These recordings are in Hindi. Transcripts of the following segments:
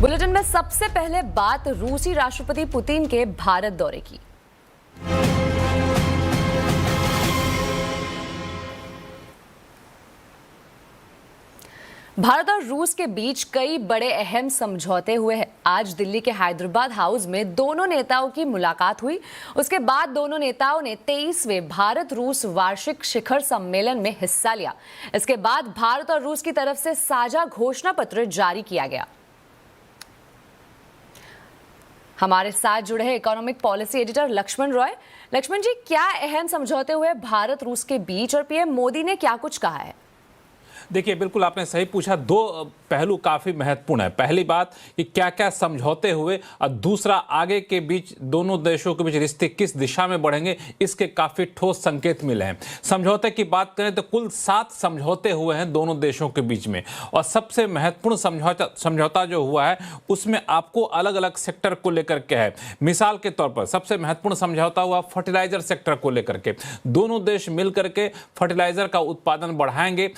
बुलेटिन में सबसे पहले बात रूसी राष्ट्रपति पुतिन के भारत दौरे की। भारत और रूस के बीच कई बड़े अहम समझौते हुए हैं। आज दिल्ली के हैदराबाद हाउस में दोनों नेताओं की मुलाकात हुई। उसके बाद दोनों नेताओं ने 23वें भारत रूस वार्षिक शिखर सम्मेलन में हिस्सा लिया। इसके बाद भारत और रूस की तरफ से साझा घोषणा पत्र जारी किया गया। हमारे साथ जुड़े हैं economic policy editor Lakshman Roy. Lakshman ji, क्या अहम समझौते हुए भारत रूस के बीच और पीएम मोदी ने क्या कुछ कहा है? देखिए, बिल्कुल आपने सही पूछा। दो पहलू काफ़ी महत्वपूर्ण है। पहली बात कि क्या क्या समझौते हुए और दूसरा आगे के बीच दोनों देशों के बीच रिश्ते किस दिशा में बढ़ेंगे, इसके काफ़ी ठोस संकेत मिले हैं। समझौते की बात करें तो कुल 7 समझौते हुए हैं दोनों देशों के बीच में, और सबसे महत्वपूर्ण समझौता जो हुआ है उसमें आपको अलग अलग सेक्टर को लेकर के है। मिसाल के तौर पर सबसे महत्वपूर्ण समझौता हुआ फर्टिलाइजर सेक्टर को लेकर के। दोनों देश मिलकर के फर्टिलाइजर का उत्पादन बढ़ाएंगे।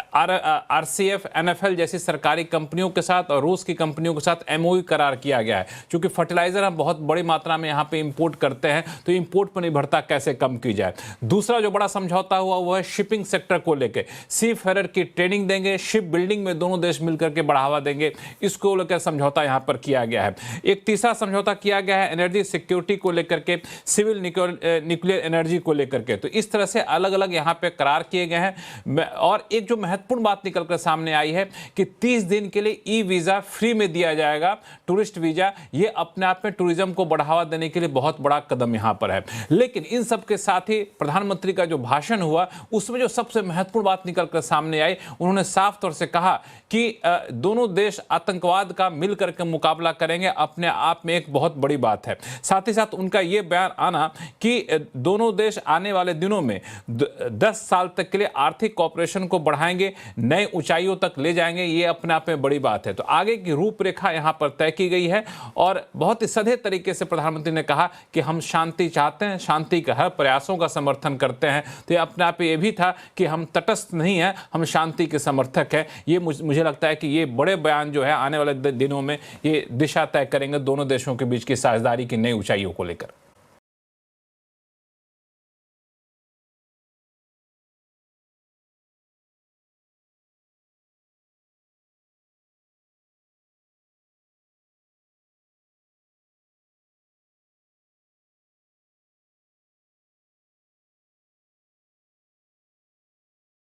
RCF, NFL जैसी सरकारी कंपनियों के साथ और रूस की कंपनियों के साथ MOU करार किया गया है। क्योंकि फर्टिलाइजर हम बहुत बड़ी मात्रा में यहाँ पे इंपोर्ट करते हैं, तो इंपोर्ट पर निर्भरता कैसे कम की जाए। दूसरा जो बड़ा समझौता हुआ वो है शिपिंग सेक्टर को लेकर। सी फेरर की ट्रेनिंग देंगे, शिप बिल्डिंग में दोनों देश मिलकर के बढ़ावा देंगे, इसको लेकर समझौता यहाँ पर किया गया है। एक तीसरा समझौता किया गया है एनर्जी सिक्योरिटी को लेकर के, सिविल न्यूक्लियर एनर्जी को लेकर के। तो इस तरह से अलग अलग यहाँ पे करार किए गए हैं। और एक जो महत्वपूर्ण बात निकलकर सामने आई है कि 30 दिन के लिए ई वीजा फ्री में दिया जाएगा, टूरिस्ट वीजा। ये अपने आप में टूरिज्म को बढ़ावा देने के लिए बहुत बड़ा कदम यहां पर है। लेकिन इन सब के साथ ही प्रधानमंत्री का जो भाषण हुआ उसमें जो सबसे महत्वपूर्ण बात निकलकर सामने आई, उन्होंने साफ तौर से कहा कि दोनों देश आतंकवाद का मिलकर के मुकाबला करेंगे, अपने आप में एक बहुत बड़ी बात है। साथ ही साथ उनका यह बयान आना कि दोनों देश आने वाले दिनों में 10 साल तक के लिए आर्थिक कॉपरेशन को बढ़ाएंगे, नए ऊंचाइयों तक ले जाएंगे, ये अपने आप में बड़ी बात है। तो आगे की रूपरेखा यहां पर तय की गई है और बहुत ही सधे तरीके से प्रधानमंत्री ने कहा कि हम शांति चाहते हैं, शांति के हर प्रयासों का समर्थन करते हैं। तो ये अपने आप में ये भी था कि हम तटस्थ नहीं हैं, हम शांति के समर्थक हैं। ये मुझे लगता है कि ये बड़े बयान जो है आने वाले दिनों में ये दिशा तय करेंगे दोनों देशों के बीच की साझेदारी की नई ऊंचाइयों को लेकर।